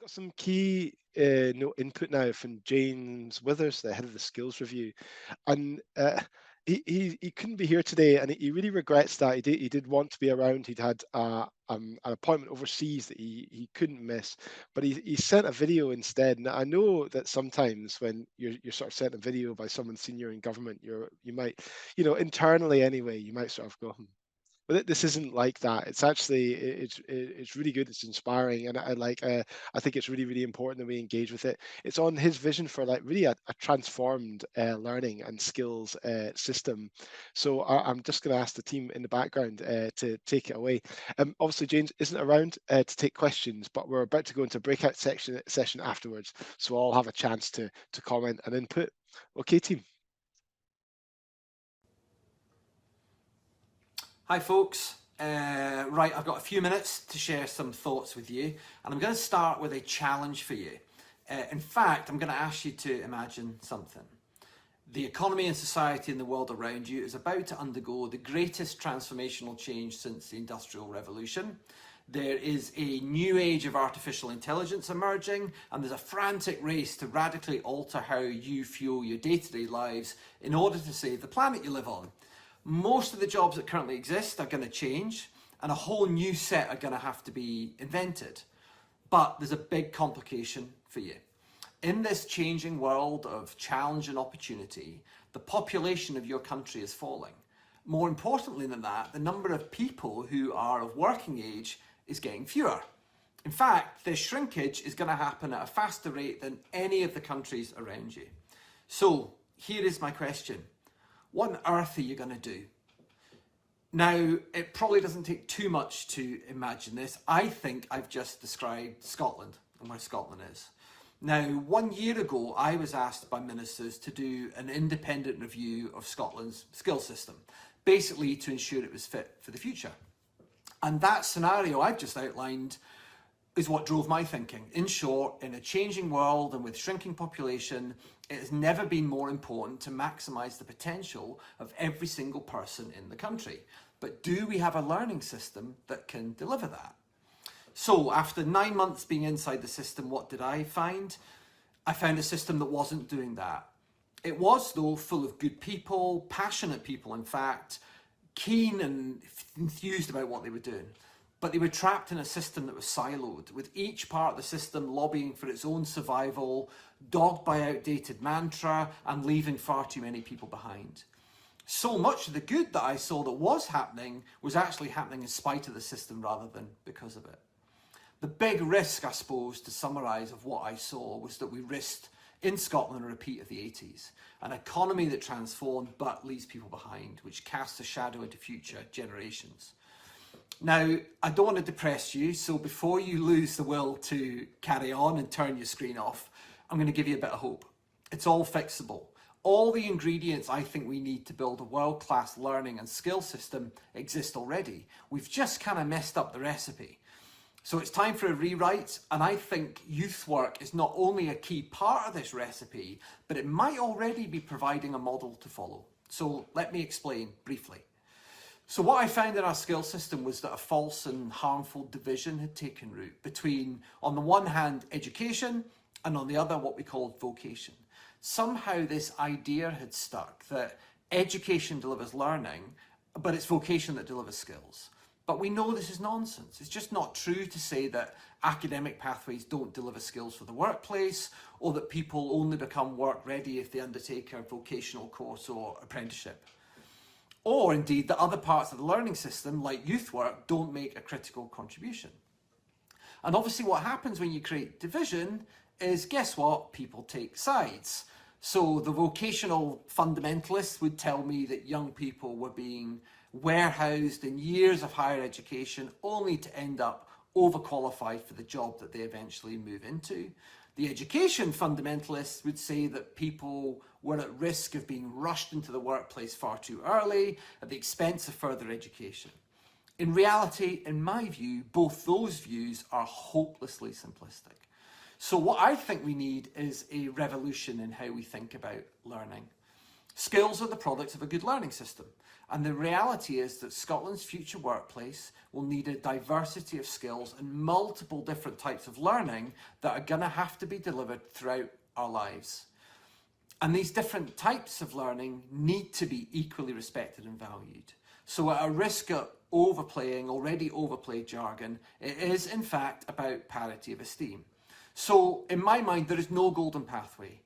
got some key input now from James Withers, the head of the skills review, and he couldn't be here today, and he really regrets that. He did want to be around. He'd had an appointment overseas that he couldn't miss, but he sent a video instead. And I know that sometimes when you're sort of sent a video by someone senior in government, you might, internally anyway, you might sort of go, but this isn't like that. It's actually it's really good. It's inspiring, and I think it's really important that we engage with it. It's on his vision for like really a transformed learning and skills system. So I'm just going to ask the team in the background to take it away. Obviously, James isn't around to take questions, but we're about to go into a breakout session afterwards, so I'll have a chance to comment and input. Okay, team. Hi folks, right, I've got a few minutes to share some thoughts with you, and I'm going to start with a challenge for you. In fact, I'm going to ask you to imagine something. The economy and society and the world around you is about to undergo the greatest transformational change since the Industrial Revolution. There is a new age of artificial intelligence emerging, and there's a frantic race to radically alter how you fuel your day-to-day lives in order to save the planet you live on. Most of the jobs that currently exist are going to change, and a whole new set are going to have to be invented. But there's a big complication for you. In this changing world of challenge and opportunity, the population of your country is falling. More importantly than that, the number of people who are of working age is getting fewer. In fact, this shrinkage is going to happen at a faster rate than any of the countries around you. So here is my question. What on earth are you going to do? Now, it probably doesn't take too much to imagine this. I think I've just described Scotland and where Scotland is. Now, 1 year ago, I was asked by ministers to do an independent review of Scotland's skills system, basically to ensure it was fit for the future. And that scenario I've just outlined is what drove my thinking. In short, in a changing world and with shrinking population, it has never been more important to maximise the potential of every single person in the country. But do we have a learning system that can deliver that? So after 9 months being inside the system, what did I find? I found a system that wasn't doing that. It was, though, full of good people, passionate people, in fact, keen and enthused about what they were doing. But they were trapped in a system that was siloed, with each part of the system lobbying for its own survival, dogged by outdated mantra, and leaving far too many people behind. So much of the good that I saw that was happening was actually happening in spite of the system rather than because of it. The big risk, I suppose, to summarise of what I saw was that we risked in Scotland a repeat of the 80s, an economy that transformed but leaves people behind, which casts a shadow into future generations. Now, I don't want to depress you, so before you lose the will to carry on and turn your screen off, I'm going to give you a bit of hope. It's all fixable. All the ingredients I think we need to build a world-class learning and skill system exist already. We've just kind of messed up the recipe. So it's time for a rewrite, and I think youth work is not only a key part of this recipe, but it might already be providing a model to follow. So let me explain briefly. So what I found in our skill system was that a false and harmful division had taken root between, on the one hand, education, and on the other, what we called vocation. Somehow this idea had stuck that education delivers learning, but it's vocation that delivers skills. But we know this is nonsense. It's just not true to say that academic pathways don't deliver skills for the workplace, or that people only become work ready if they undertake a vocational course or apprenticeship. Or indeed that other parts of the learning system, like youth work, don't make a critical contribution. And obviously what happens when you create division is, guess what? People take sides. So the vocational fundamentalists would tell me that young people were being warehoused in years of higher education only to end up overqualified for the job that they eventually move into. The education fundamentalists would say that people were at risk of being rushed into the workplace far too early at the expense of further education. In reality, in my view, both those views are hopelessly simplistic. So what I think we need is a revolution in how we think about learning. Skills are the product of a good learning system. And the reality is that Scotland's future workplace will need a diversity of skills and multiple different types of learning that are going to have to be delivered throughout our lives. And these different types of learning need to be equally respected and valued. So at a risk of overplaying already overplayed jargon, it is in fact about parity of esteem. So in my mind, there is no golden pathway.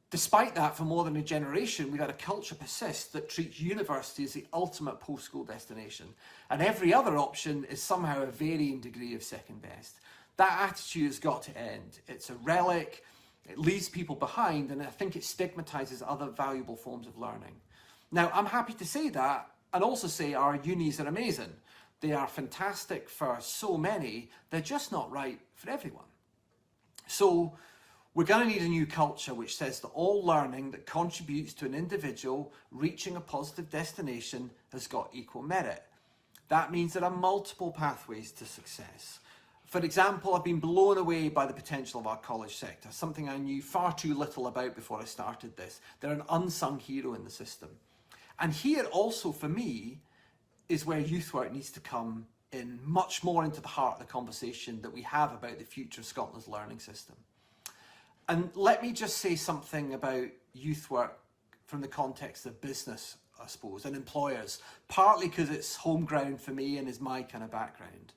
Despite that, for more than a generation, we've had a culture persist that treats university as the ultimate post-school destination. And every other option is somehow a varying degree of second best. That attitude has got to end. It's a relic, it leaves people behind, and I think it stigmatizes other valuable forms of learning. Now, I'm happy to say that, and also say our unis are amazing. They are fantastic for so many, they're just not right for everyone. So, we're going to need a new culture which says that all learning that contributes to an individual reaching a positive destination has got equal merit. That means there are multiple pathways to success. For example, I've been blown away by the potential of our college sector, something I knew far too little about before I started this. They're an unsung hero in the system. And here also for me is where youth work needs to come in much more into the heart of the conversation that we have about the future of Scotland's learning system. And let me just say something about youth work from the context of business, I suppose, and employers, partly because it's home ground for me and is my kind of background.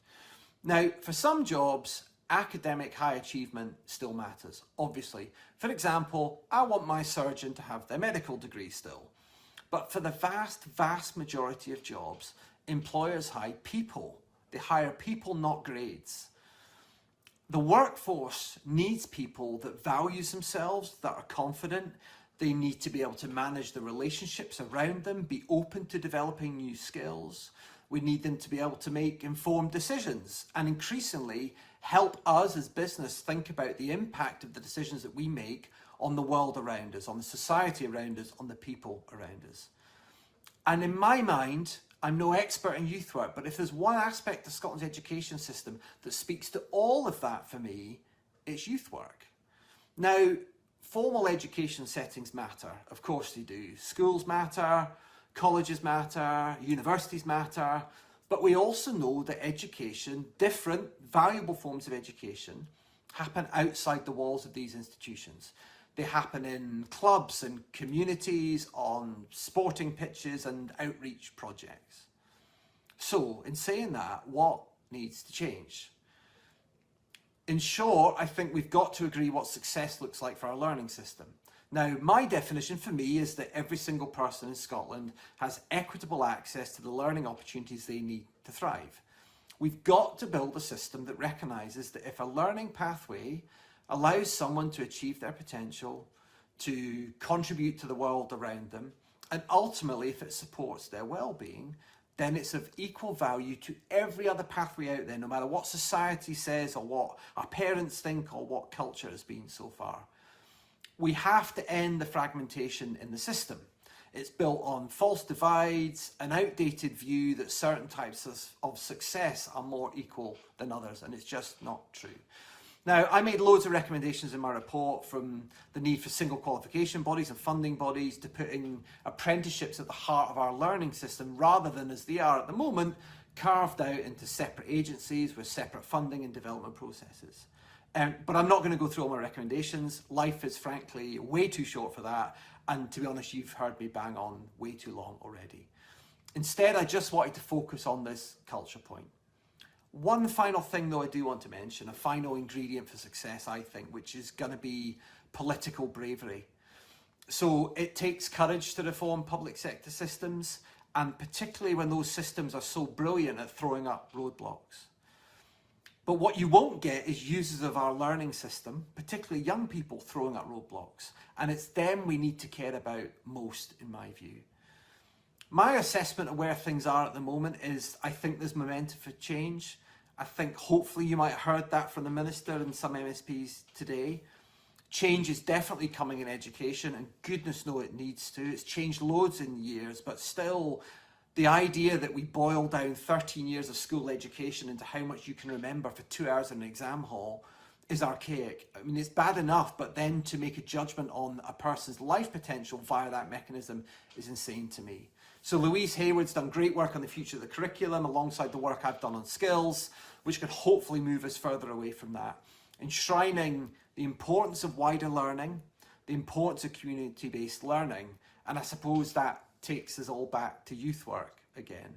Now, for some jobs, academic high achievement still matters, obviously. For example, I want my surgeon to have their medical degree still. But for the vast majority of jobs, employers hire people. They hire people, not grades. The workforce needs people that values themselves, that are confident. They need to be able to manage the relationships around them, be open to developing new skills. We need them to be able to make informed decisions and increasingly help us as business think about the impact of the decisions that we make on the world around us, on the society around us, on the people around us. And in my mind, I'm no expert in youth work, but if there's one aspect of Scotland's education system that speaks to all of that for me, it's youth work. Now, formal education settings matter, of course they do. Schools matter, colleges matter, universities matter, but we also know that education, different valuable forms of education, happen outside the walls of these institutions. They happen in clubs and communities, on sporting pitches and outreach projects. So, in saying that, what needs to change? In short, I think we've got to agree what success looks like for our learning system. Now, my definition for me is that every single person in Scotland has equitable access to the learning opportunities they need to thrive. We've got to build a system that recognises that if a learning pathway allows someone to achieve their potential, to contribute to the world around them, and ultimately if it supports their well-being, then it's of equal value to every other pathway out there, no matter what society says or what our parents think or what culture has been so far. We have to end the fragmentation in the system. It's built on false divides, an outdated view that certain types of success are more equal than others, and it's just not true. Now, I made loads of recommendations in my report, from the need for single qualification bodies and funding bodies to putting apprenticeships at the heart of our learning system rather than, as they are at the moment, carved out into separate agencies with separate funding and development processes. But I'm not going to go through all my recommendations. Life is frankly way too short for that, and to be honest, you've heard me bang on way too long already. Instead, I just wanted to focus on this culture point. One final thing though I do want to mention, a final ingredient for success I think, which is going to be political bravery. So it takes courage to reform public sector systems, and particularly when those systems are so brilliant at throwing up roadblocks. But what you won't get is users of our learning system, particularly young people, throwing up roadblocks. And it's them we need to care about most, in my view. My assessment of where things are at the moment is I think there's momentum for change. I think hopefully you might have heard that from the Minister and some MSPs today. Change is definitely coming in education, and goodness knows it needs to. It's changed loads in years, but still the idea that we boil down 13 years of school education into how much you can remember for 2 hours in an exam hall is archaic. I mean, it's bad enough, but then to make a judgment on a person's life potential via that mechanism is insane to me. So Louise Hayward's done great work on the future of the curriculum alongside the work I've done on skills, which could hopefully move us further away from that. Enshrining the importance of wider learning, the importance of community-based learning, and I suppose that takes us all back to youth work again.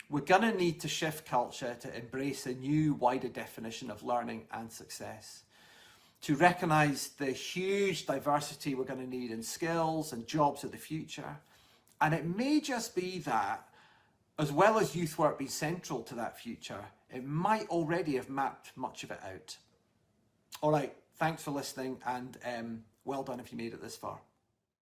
We're going to need to shift culture to embrace a new, wider definition of learning and success, to recognise the huge diversity we're going to need in skills and jobs of the future. And it may just be that, as well as youth work being central to that future, it might already have mapped much of it out. All right, thanks for listening, and well done if you made it this far.